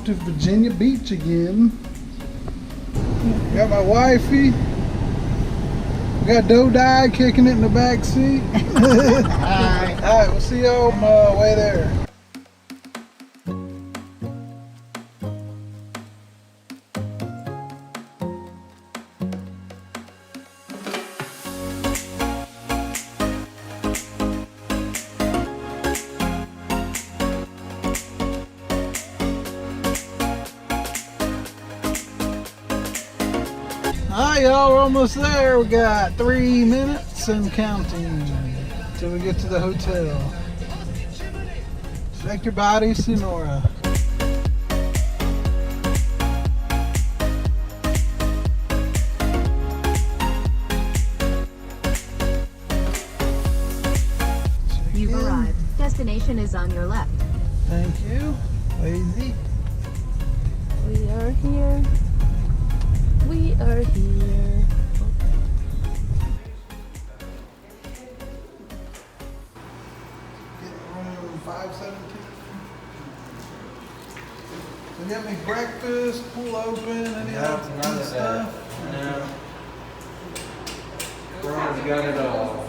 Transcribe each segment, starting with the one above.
to Virginia Beach again. Got my wifey. Got Dodie kicking it in the back seat. Alright, we'll see y'all on the way there. Alright y'all, we're almost there. We got 3 minutes and counting till we get to the hotel. Shake your body, Sonora. You've arrived. Destination is on your left. Thank you. Lazy. We are here. We are here. Get room 517. So you got me breakfast, pool open, any other fun stuff? No. Bro, we got it all.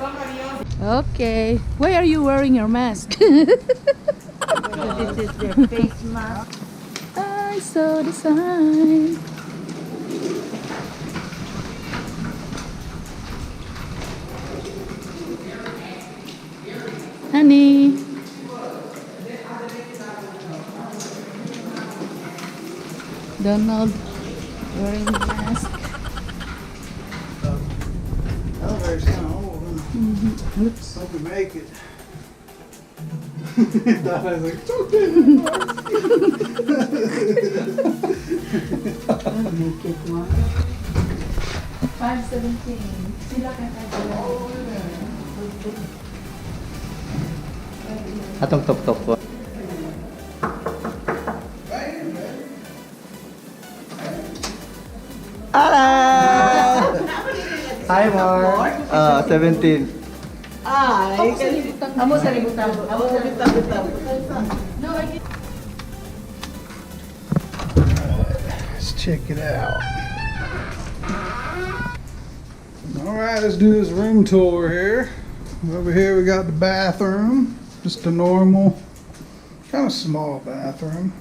Okay. Why are you wearing your mask? This is their face mask. I saw the sign. Honey. Donald wearing mask. Elevator's kind of old, huh? Oops. Hope we make it. Thought I was like, it's okay. I'll make it one. 517. Sila ka Atong tok-tok po. Hi, Mark. 17. Ay, amo sa libutan. Amo sa libutan. Let's check it out. Alright, let's do this room tour here. Over here we got the bathroom. Just a normal, kind of small bathroom.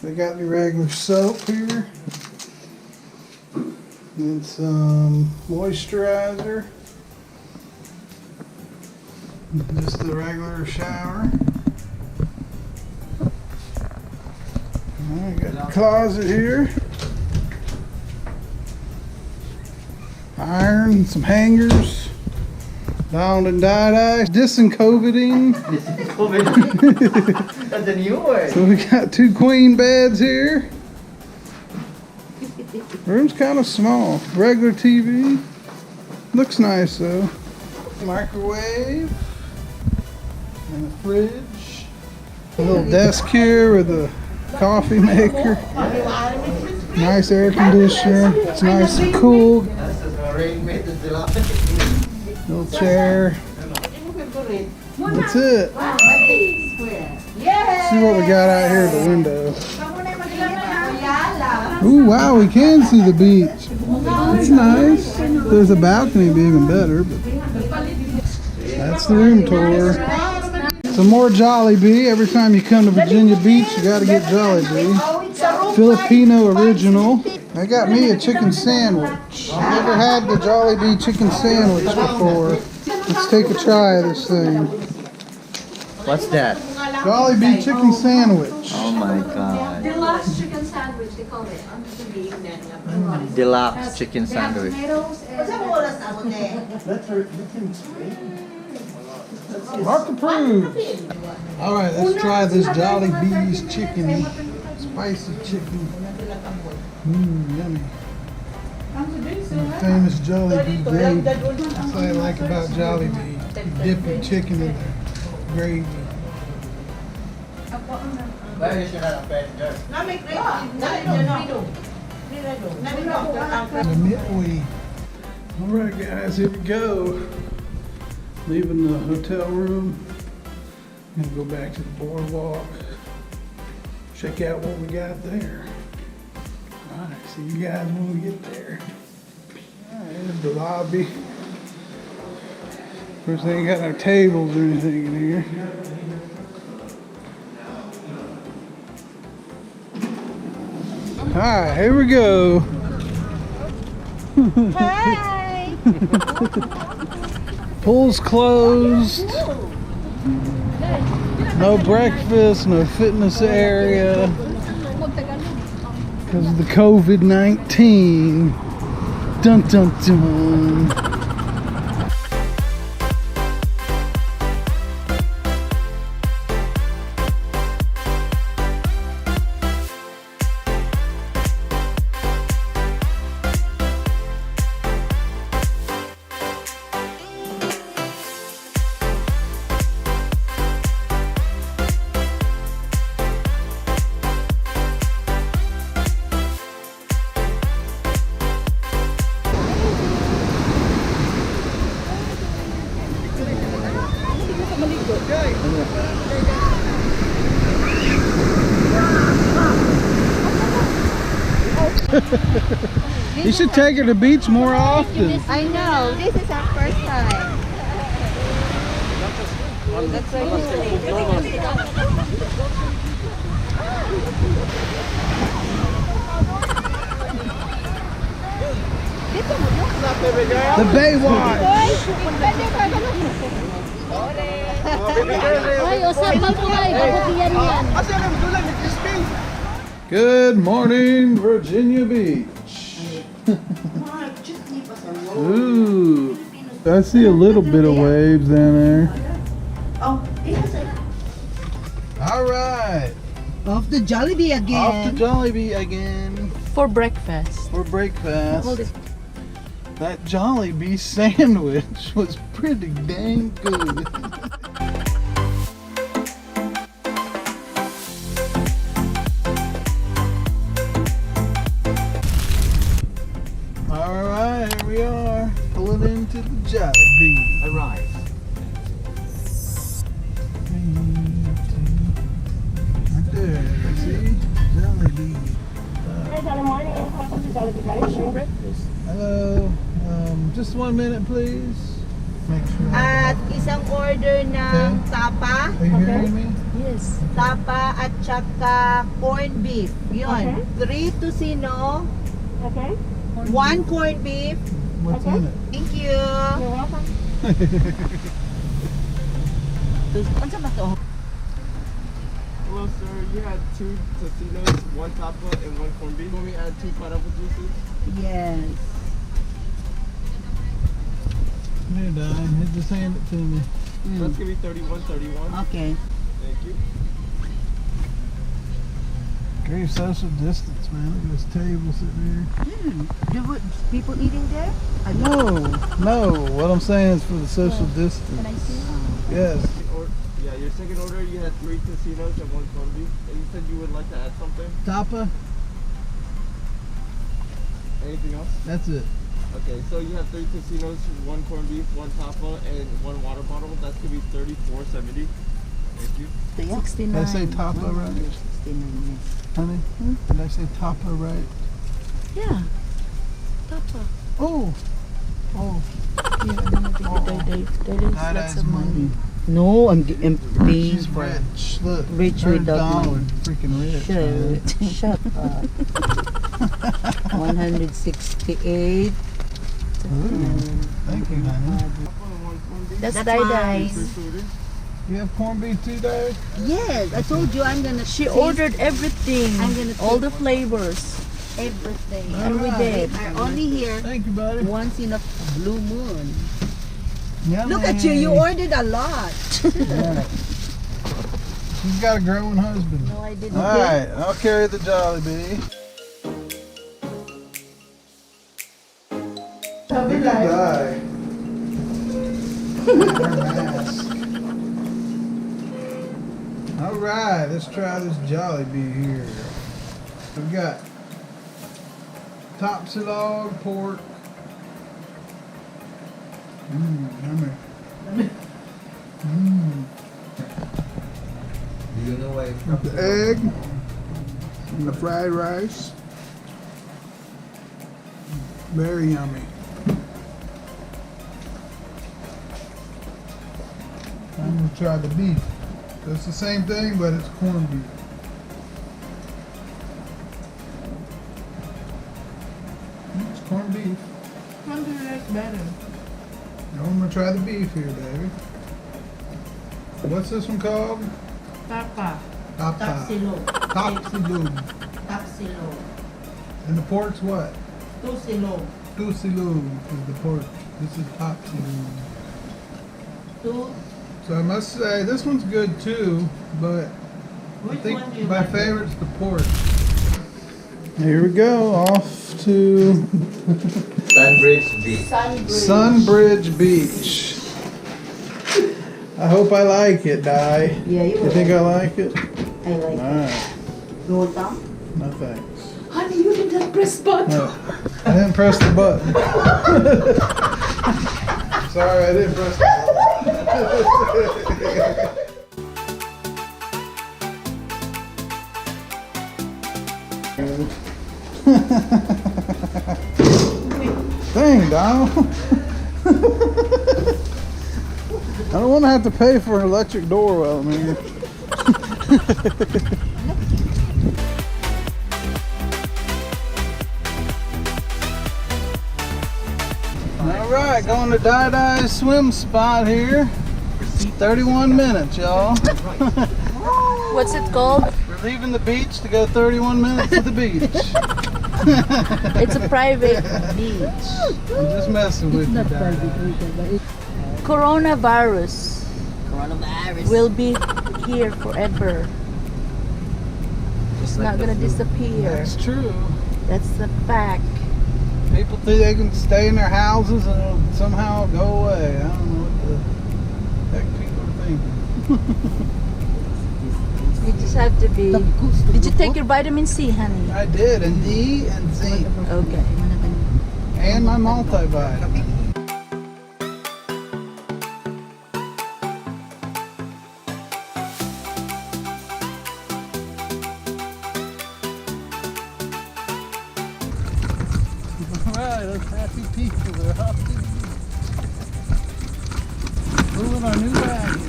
They got the regular soap here. And some moisturizer. Just the regular shower. Alright, got the closet here. Iron, some hangers. Donald and Dada disincoviding. That's a new word. So we got 2 queen beds here. Room's kind of small. Regular TV. Looks nice though. Microwave. And a fridge. A little desk here with a coffee maker. Nice air conditioner. It's nice and cool. Little chair. That's it. See what we got out here at the window. Ooh, wow, we can see the beach. That's nice. If there's a balcony, it'd be even better. But that's the room tour. Some more Jollibee. Every time you come to Virginia Beach, you got to get Jollibee. Filipino original. They got me a chicken sandwich. Never had the Jollibee chicken sandwich before. Let's take a try of this thing. What's that? Jollibee chicken sandwich. Oh my god. Deluxe chicken sandwich, they call it. Deluxe chicken sandwich. Mark approved. All right, let's try this Jollibee's chicken. Spicy chicken. Yummy. The famous Jollibee gravy. That's what I like about Jollibee. You dip your chicken in the gravy. All right, guys, here we go. Leaving the hotel room. I'm gonna go back to the boardwalk. check out what we got there. Alright, see you guys when we get there. Alright, here's the lobby. Of course, they ain't got no tables or anything in here. Alright, here we go. Hi! Pool's closed. No breakfast, no fitness area. Because of the COVID-19. Dun dun dun. You should take her to the beach more often. I know, this is our first time. That's The Baywatch. Good morning, Virginia Beach. Ooh, I see a little bit of waves down there. All right, Off the Jollibee again. off to Jollibee again For breakfast. for breakfast. Hold it. That Jollibee sandwich was pretty dang good. All right, here we are, pulling into the Jollibee. Arrive. Right there, see? Jollibee. Hello, just 1 minute please. Make sure. At isang order ng tapa, Are you hearing me? Yes. tapa at saka corned beef. Yun. 3 tocino. Okay. 1 corned beef. What's in it? Thank you. You're welcome. Ano ba to? Hello, sir. You had 2 tostitos, 1 tapa, and 1 corned beef. Can we add 2 pineapple juices? Yes. Here, Don, just hand it to me. That's gonna be 31.31. Okay. Thank you. Great social distance, man. Look at this table sitting here. People eating there? No. What I'm saying is for the social distance. Can I see? Yes. Yeah, your second order, you had 3 tostitos and 1 corned beef. And you said you would like to add something. Tapa. Anything else? That's it. Okay, so you have 3 tostitos, 1 corned beef, 1 tapa, and 1 water bottle. That's gonna be $34.70. Thank you. Did 69. I say Tapa right? 69, Honey? Did I say Tapa right? Yeah. Tapa. Oh. Yeah, I'm gonna give you lots Nada's of money. No, I'm paying She's for it. rich. Look. Rich her without dollar. money. Freaking rich. man. Shut up. 168. Ooh, thank you, honey. That's That's Dai. mine. You have corned beef too, Dad? Yes, I told you I'm gonna. She taste ordered everything. I'm gonna All take- the flavors. everything. And we Alright. did. I'm only here Thank you, buddy. once in a blue moon. Yummy. Look at you, you ordered a lot. Yeah. She's got a growing husband. No, I didn't. All right, I'll carry the Jollibee. You could die. Her mask. All right, let's try this Jollibee here. We've got top log pork. Yummy. Do you know why? The egg. And the fried rice. Very yummy. I'm gonna try the beef. It's the same thing, but it's corned beef. It's corned beef. What do you like better? Now I'm gonna try the beef here, baby. What's this one called? Papa. Tapa. Tapsilog. Tapsilog. Tapsilog. And the pork's what? Tusilog. Tusilog is the pork. This is tapsilog. Two. So I must say, this one's good too, but I Which think one do you my like? favorite's the pork. Here we go, off to Sunbridge Beach. Sunbridge Beach. I hope I like it, Di. Yeah, you You think I like it? I like it. Alright, You want some? no thanks. Honey, you did not press button. No, I didn't press the button. Sorry, I didn't press the button. Dang, Donald. I don't want to have to pay for an electric door while I'm here. All right, going to Di swim spot here. 31 minutes, y'all. What's it called? We're leaving the beach to go 31 minutes to the beach. It's a private beach. I'm just messing with you, Di. Coronavirus will be here forever. It's not gonna disappear. That's true. That's the fact. People think they can stay in their houses and it'll somehow go away. I don't know what the heck people are thinking. You just have to be. Did you take your vitamin C, honey? I did, and D and zinc, Okay. and my multivitamin. Alright, those happy people are off to the beach. Moving our new wagon.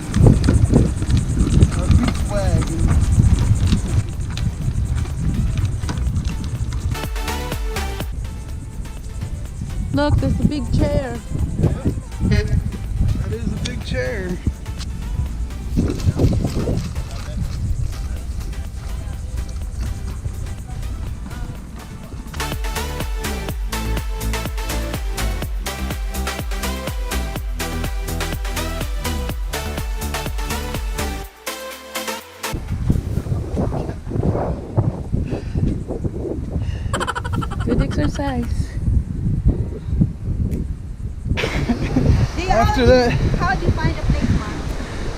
Our beach wagon. Look, there's a big chair. That is a big chair. Good exercise. After that, How do you find a place, Mom?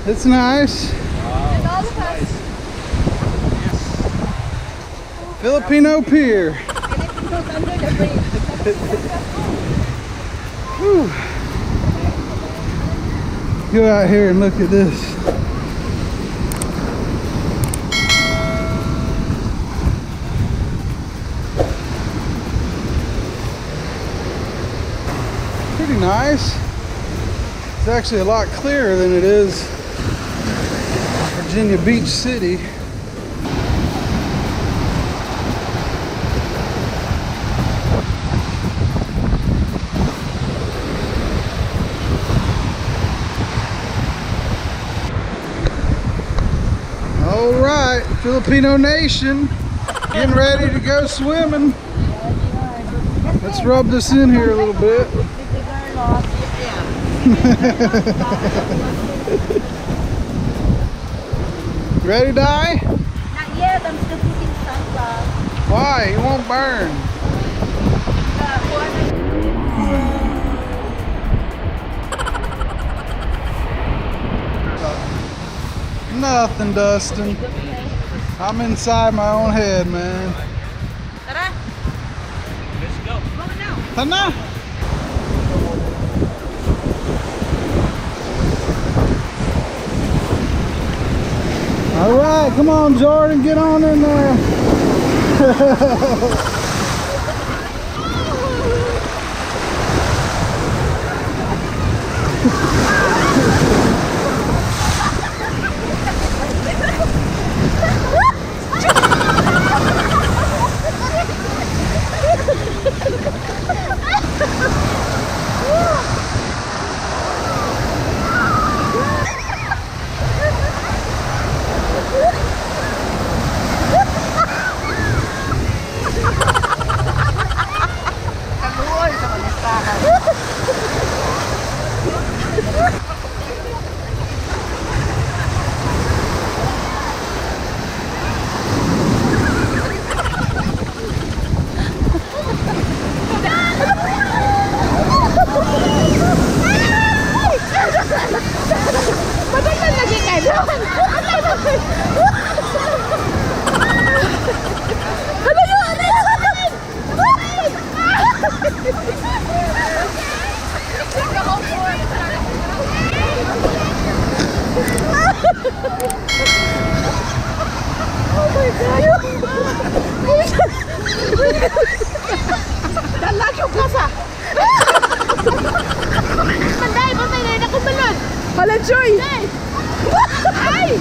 it's nice. And all of us. Filipino Pier. Whew. Go out here and look at this. Pretty nice. It's actually a lot clearer than it is Virginia Beach City. All right, Filipino Nation, getting ready to go swimming. Let's rub this in here a little bit. Ready, Di? Not yet. I'm still putting sunblock. Why? You won't burn. Nothing, Dustin. I'm inside my own head, man. Tara. Let's go. Go now. Tana. All right, come on, Jordan, get on in there. Hala, Joy! Ay!